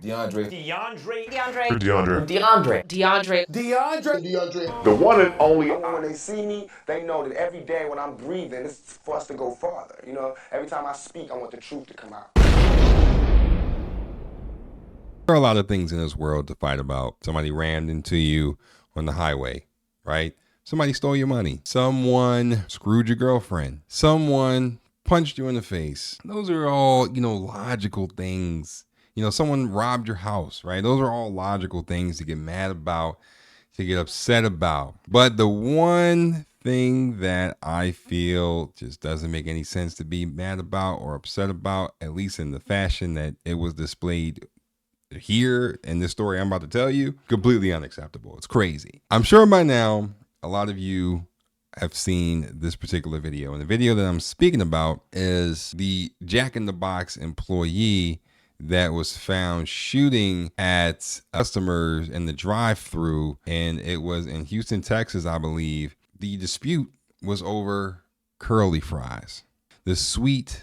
DeAndre. The one and only. When they see me, they know that every day when I'm breathing, it's for us to go farther. You know, every time I speak, I want the truth to come out. There are a lot of things in this world to fight about. Somebody rammed into you on the highway, right? Somebody stole your money. Someone screwed your girlfriend. Someone punched you in the face. Those are all, logical things. Someone robbed your house, right? Those are all logical things to get mad about, to get upset about. But the one thing that I feel just doesn't make any sense to be mad about or upset about, at least in the fashion that it was displayed here in this story I'm about to tell you, completely unacceptable. It's crazy. I'm sure by now a lot of you have seen this particular video, and the video that I'm speaking about is the Jack in the Box employee that was found shooting at customers in the drive-thru, and it was in Houston, Texas, I believe. The dispute was over curly fries. The sweet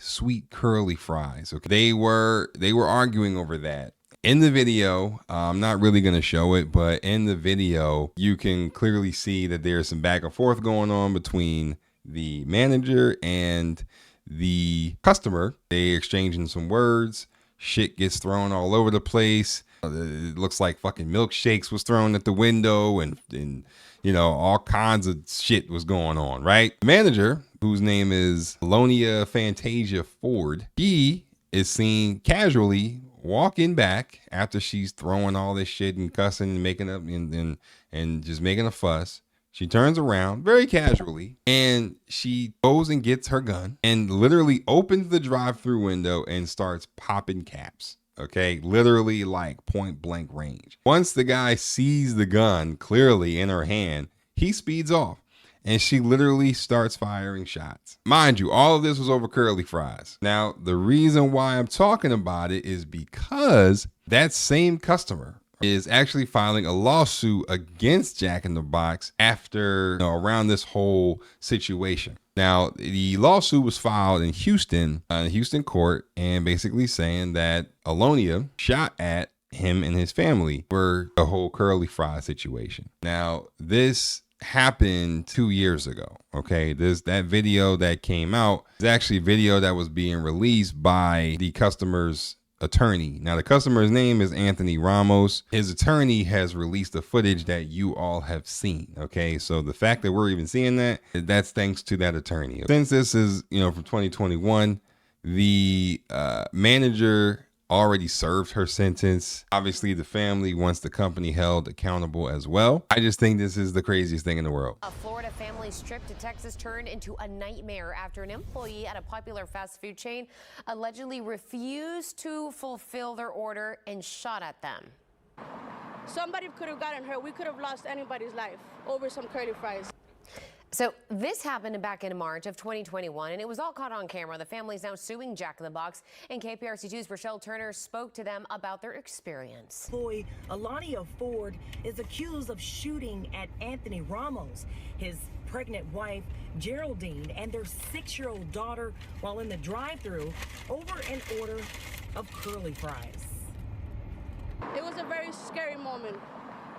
curly fries. Okay, they were arguing over that. In the video, I'm not really going to show it, but in the video, you can clearly see that there's some back and forth going on between the manager and the customer. They exchanging some words. Shit gets thrown all over the place. It looks like fucking milkshakes was thrown at the window and all kinds of shit was going on, right? The manager, whose name is Alonia Fantasia Ford, he is seen casually walking back after she's throwing all this shit and cussing and making up and just making a fuss. She turns around very casually and she goes and gets her gun and literally opens the drive-through window and starts popping caps. Okay, literally like point blank range. Once the guy sees the gun clearly in her hand, he speeds off. And she literally starts firing shots. Mind you, all of this was over curly fries. Now, the reason why I'm talking about it is because that same customer is actually filing a lawsuit against Jack in the Box after around this whole situation. Now, the lawsuit was filed in Houston court, and basically saying that Alonia shot at him and his family for the whole curly fry situation. Now, this happened 2 years ago. Okay, that video that came out is actually a video that was being released by the customer's attorney. Now, the customer's name is Anthony Ramos. His attorney has released the footage that you all have seen. Okay, so the fact that we're even seeing that's thanks to that attorney. Since this is from 2021, the manager already served her sentence. Obviously, the family wants the company held accountable as well. I just think this is the craziest thing in the world. A Florida family's trip to Texas turned into a nightmare after an employee at a popular fast food chain allegedly refused to fulfill their order and shot at them. Somebody could have gotten hurt. We could have lost anybody's life over some curly fries. So this happened back in March of 2021, and it was all caught on camera. The family is now suing Jack in the Box, and KPRC2's Rochelle Turner spoke to them about their experience. Employee Alonia Ford is accused of shooting at Anthony Ramos, his pregnant wife Geraldine, and their 6-year-old daughter while in the drive-thru over an order of curly fries. It was a very scary moment.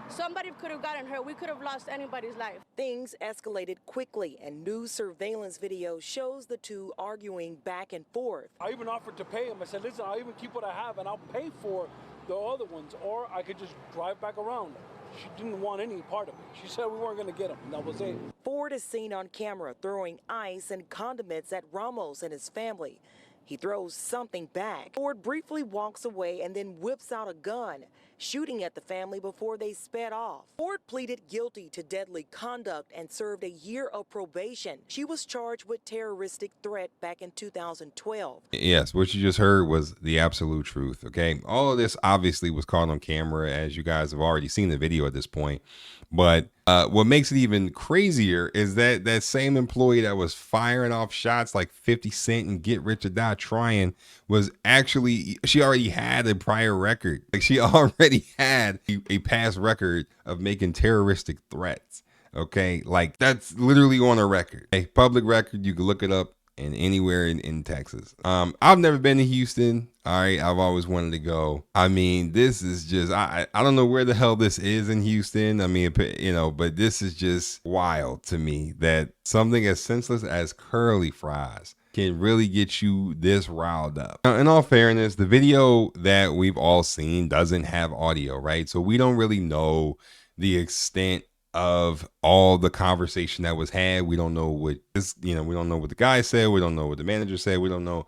Somebody could have gotten hurt. We could have lost anybody's life. Things escalated quickly, and news surveillance video shows the two arguing back and forth. I even offered to pay him. I said, listen, I'll even keep what I have and I'll pay for the other ones, or I could just drive back around. She didn't want any part of it. She said we weren't going to get him, and that was it. Ford is seen on camera throwing ice and condiments at Ramos and his family. He throws something back. Ford briefly walks away and then whips out a gun, shooting at the family before they sped off. Ford pleaded guilty to deadly conduct and served a year of probation. She was charged with terroristic threat back in 2012. Yes, what you just heard was the absolute truth, okay? All of this obviously was caught on camera, as you guys have already seen the video at this point. But what makes it even crazier is that same employee that was firing off shots like 50 Cent and Get Rich or Die Trying was actually, she already had a prior record. Like, she already had a past record of making terroristic threats. Okay, like that's literally on a record, a public record. You can look it up and anywhere in Texas. I've never been to Houston. All right, I've always wanted to go. I mean, this is just I don't know where the hell this is in Houston. I mean, you know, but this is just wild to me that something as senseless as curly fries can really get you this riled up. Now, in all fairness, the video that we've all seen doesn't have audio, right? So we don't really know the extent of all the conversation that was had. We don't know what this, we don't know what the guy said. We don't know what the manager said. We don't know,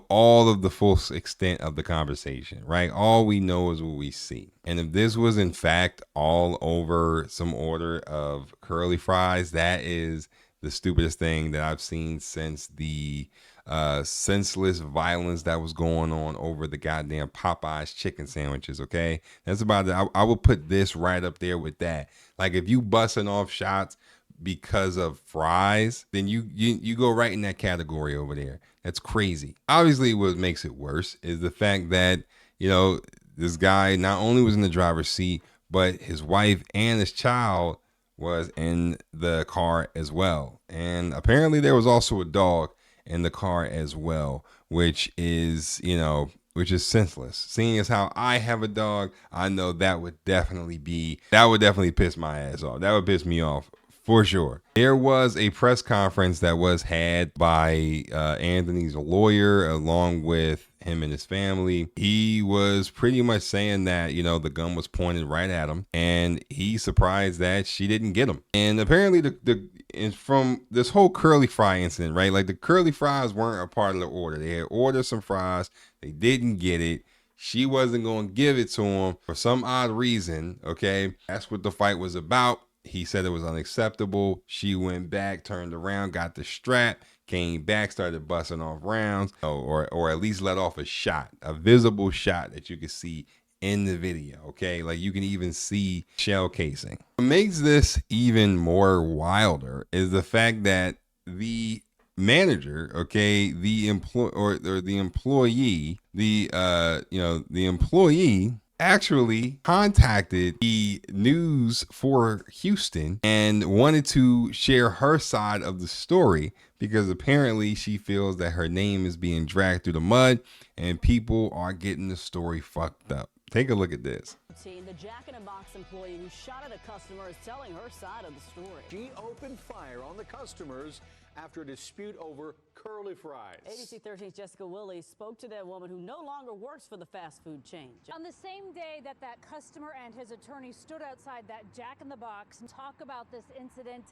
all of the full extent of the conversation, right? All we know is what we see. And if this was in fact all over some order of curly fries, that is the stupidest thing that I've seen since the senseless violence that was going on over the goddamn Popeyes chicken sandwiches. Okay, that's about it. I will put this right up there with that. Like, if you busting off shots because of fries, then you go right in that category over there. That's crazy. Obviously, what makes it worse is the fact that this guy not only was in the driver's seat, but his wife and his child was in the car as well. And apparently there was also a dog in the car as well, which is senseless. Seeing as how I have a dog, I know that would definitely piss my ass off. That would piss me off for sure. There was a press conference that was had by Anthony's lawyer along with him and his family. He was pretty much saying that, the gun was pointed right at him, and he's surprised that she didn't get him. And apparently from this whole curly fry incident, right? Like, the curly fries weren't a part of the order. They had ordered some fries. They didn't get it. She wasn't going to give it to him for some odd reason. Okay. That's what the fight was about. He said it was unacceptable. She went back, turned around, got the strap, came back, started busting off rounds, or at least let off a shot, a visible shot that you could see in the video. Okay, like, you can even see shell casing. What makes this even more wilder is the fact that the manager, okay, the employee actually contacted the News for Houston and wanted to share her side of the story, because apparently she feels that her name is being dragged through the mud and people are getting the story fucked up. Take a look at this. The Jack in a Box employee who shot at a customer is telling her side of the story. She opened fire on the customers after a dispute over curly fries. ABC 13's Jessica Willey spoke to that woman who no longer works for the fast food chain. On the same day that customer and his attorney stood outside that Jack in the Box and talk about this incident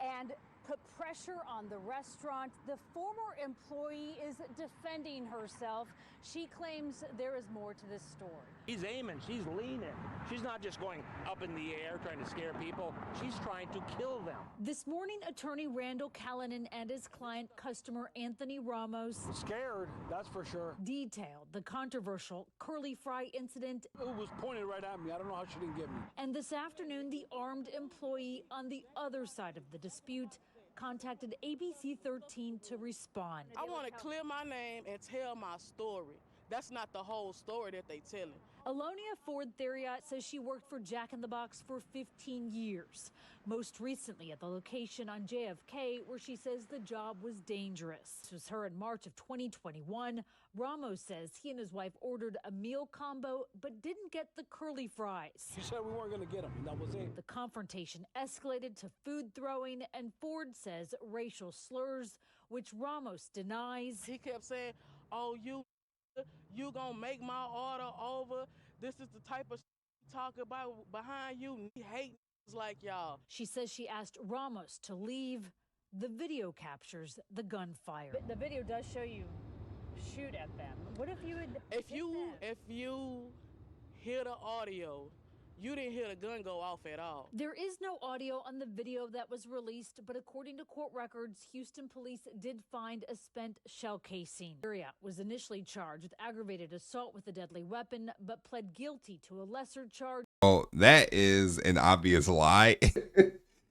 and put pressure on the restaurant, the former employee is defending herself. She claims there is more to this story. She's aiming, she's leaning. She's not just going up in the air trying to scare people. She's trying to kill them. This morning, attorney Randall Callanan and his client, customer Anthony Ramos, Scared, that's for sure. detailed the controversial curly fry incident. It was pointed right at me. I don't know how she didn't get me. And this afternoon, the armed employee on the other side of the dispute contacted ABC 13 to respond. I want to clear my name and tell my story. That's not the whole story that they telling. Alonia Ford Theriot says she worked for Jack in the Box for 15 years, most recently at the location on JFK, where she says the job was dangerous. This was her in March of 2021. Ramos says he and his wife ordered a meal combo but didn't get the curly fries. She said we weren't going to get them, and that was it. The confrontation escalated to food throwing, and Ford says racial slurs, which Ramos denies. He kept saying, "Oh, you gonna make my order over. This is the type of talk about behind you. He hate like y'all." She says she asked Ramos to leave. The video captures the gunfire. The video does show you shoot at them. What if you would? If you hear the audio, you didn't hear the gun go off at all. There is no audio on the video that was released, but according to court records, Houston police did find a spent shell casing. Theriot was initially charged with aggravated assault with a deadly weapon, but pled guilty to a lesser charge. Oh, that is an obvious lie.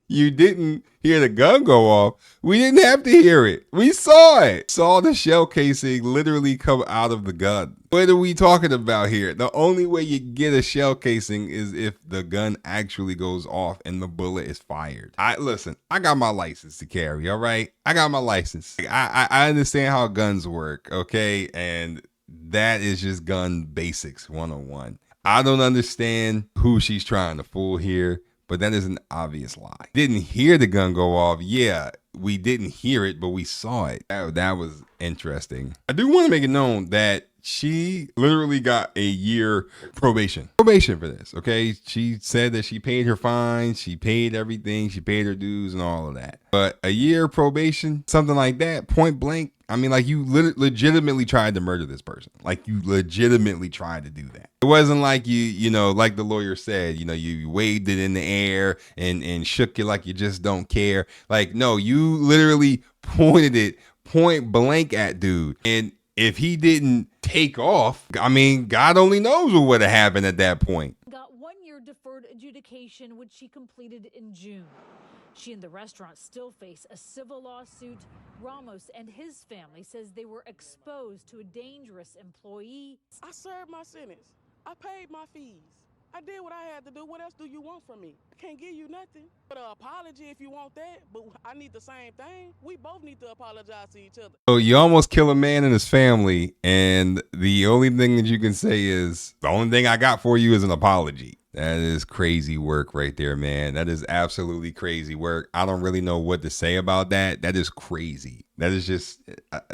you didn't hear the gun go off. We didn't have to hear it. We saw it. Saw the shell casing literally come out of the gun. What are we talking about here? The only way you get a shell casing is if the gun actually goes off and the bullet is fired. Listen, I got my license to carry, all right? I got my license. I understand how guns work, okay? And that is just gun basics 101. I don't understand who she's trying to fool here, but that is an obvious lie. Didn't hear the gun go off. Yeah, we didn't hear it, but we saw it. That was interesting. I do want to make it known that she literally got a year probation for this. Okay. She said that she paid her fine. She paid everything. She paid her dues and all of that. But a year probation, something like that, point blank. I mean, like you legitimately tried to murder this person. Like you legitimately tried to do that. It wasn't like you know, like the lawyer said, you know, you waved it in the air and shook it like you just don't care. Like, no, you literally pointed it point blank at dude. And if he didn't take off, I mean, God only knows what would have happened at that point. Got 1 year deferred adjudication, which she completed in June. She and the restaurant still face a civil lawsuit. Ramos and his family says they were exposed to a dangerous employee. I served my sentence. I paid my fees. I did what I had to do. What else do you want from me? I can't give you nothing but an apology if you want that, but I need the same thing. We both need to apologize to each other. So you almost kill a man and his family, and the only thing that you can say is, the only thing I got for you is an apology. That is crazy work right there, man. That is absolutely crazy work. I don't really know what to say about that. That is crazy. That is just,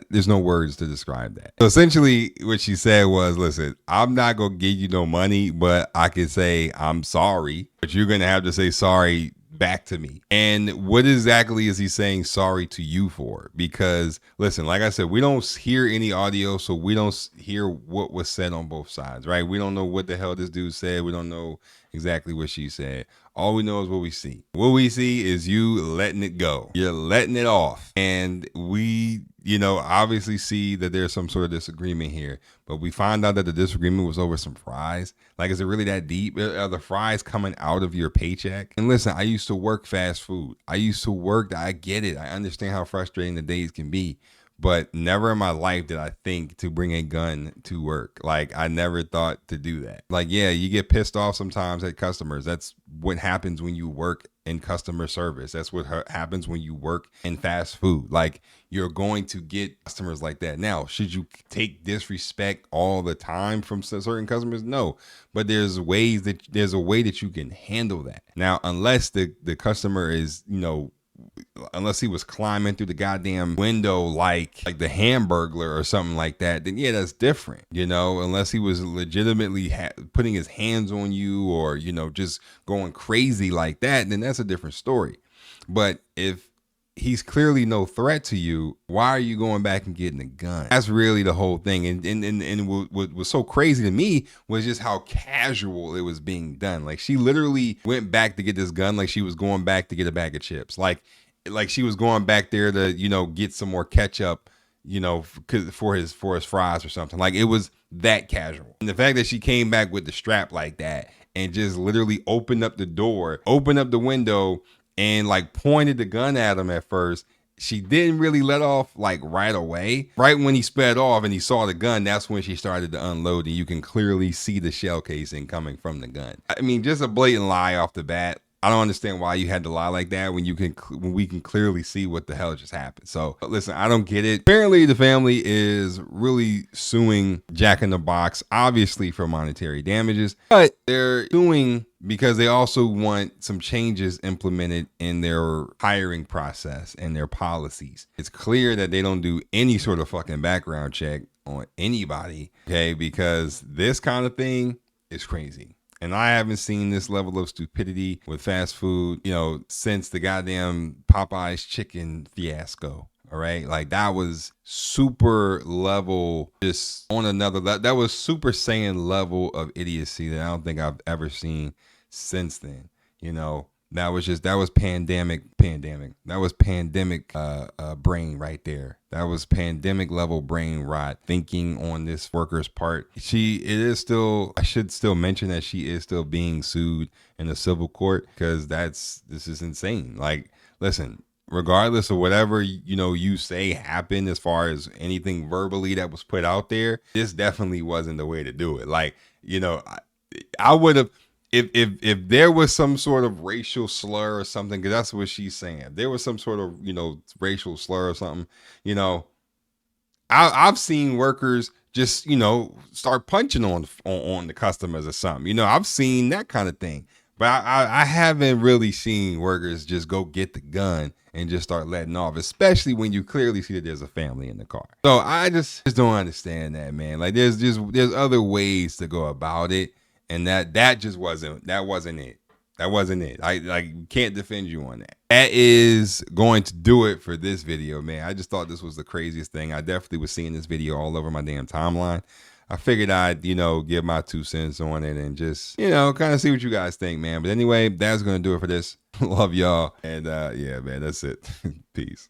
there's no words to describe that. So essentially what she said was, listen, I'm not going to give you no money, but I can say I'm sorry, but you're going to have to say sorry back to me. And what exactly is he saying sorry to you for? Because listen, like I said, we don't hear any audio, so we don't hear what was said on both sides, right? We don't know what the hell this dude said. We don't know exactly what she said. All we know is what we see. What we see is you letting it go. You're letting it off. And we, you know, obviously see that there's some sort of disagreement here, but we find out that the disagreement was over some fries. Like, is it really that deep? Are the fries coming out of your paycheck? And listen, I used to work fast food. I get it. I understand how frustrating the days can be. But never in my life did I think to bring a gun to work. Like, I never thought to do that. Like, yeah, you get pissed off sometimes at customers. That's what happens when you work in customer service. That's what happens when you work in fast food. Like, you're going to get customers like that. Now, should you take disrespect all the time from certain customers? No, but there's a way that you can handle that. Now, unless the customer is, you know, unless he was climbing through the goddamn window like the Hamburglar or something like that, then yeah, that's different, you know. Unless he was legitimately putting his hands on you or, you know, just going crazy like that, then that's a different story. But if he's clearly no threat to you, why are you going back and getting a gun? That's really the whole thing. And what was so crazy to me was just how casual it was being done. Like, she literally went back to get this gun like she was going back to get a bag of chips. Like she was going back there to, you know, get some more ketchup, you know, for his fries or something. Like, it was that casual. And the fact that she came back with the strap like that and just literally opened up the door, opened up the window, and like pointed the gun at him at first. She didn't really let off like right away. Right when he sped off and he saw the gun, that's when she started to unload, and you can clearly see the shell casing coming from the gun. I mean, just a blatant lie off the bat. I don't understand why you had to lie like that when we can clearly see what the hell just happened. So listen, I don't get it. Apparently the family is really suing Jack in the Box, obviously for monetary damages, but they're suing because they also want some changes implemented in their hiring process and their policies. It's clear that they don't do any sort of fucking background check on anybody, okay? Because this kind of thing is crazy. And I haven't seen this level of stupidity with fast food, you know, since the goddamn Popeye's chicken fiasco. All right. Like, that was super level, just on another level. That was Super Saiyan level of idiocy that I don't think I've ever seen since then. You know, That was pandemic. That was pandemic brain right there. That was pandemic level brain rot thinking on this worker's part. I should still mention that she is still being sued in a civil court, because this is insane. Like, listen, regardless of whatever, you say happened as far as anything verbally that was put out there, this definitely wasn't the way to do it. Like, I would have, if there was some sort of racial slur or something, because that's what she's saying. If there was some sort of, racial slur or something, I've seen workers just, start punching on the customers or something. I've seen that kind of thing. But I haven't really seen workers just go get the gun and just start letting off, especially when you clearly see that there's a family in the car. So I just don't understand that, man. Like, there's other ways to go about it. And that just wasn't it. That wasn't it. I can't defend you on that. That is going to do it for this video, man. I just thought this was the craziest thing. I definitely was seeing this video all over my damn timeline. I figured I'd, give my 2 cents on it and just, kind of see what you guys think, man. But anyway, that's going to do it for this. Love y'all. And yeah, man, that's it. Peace.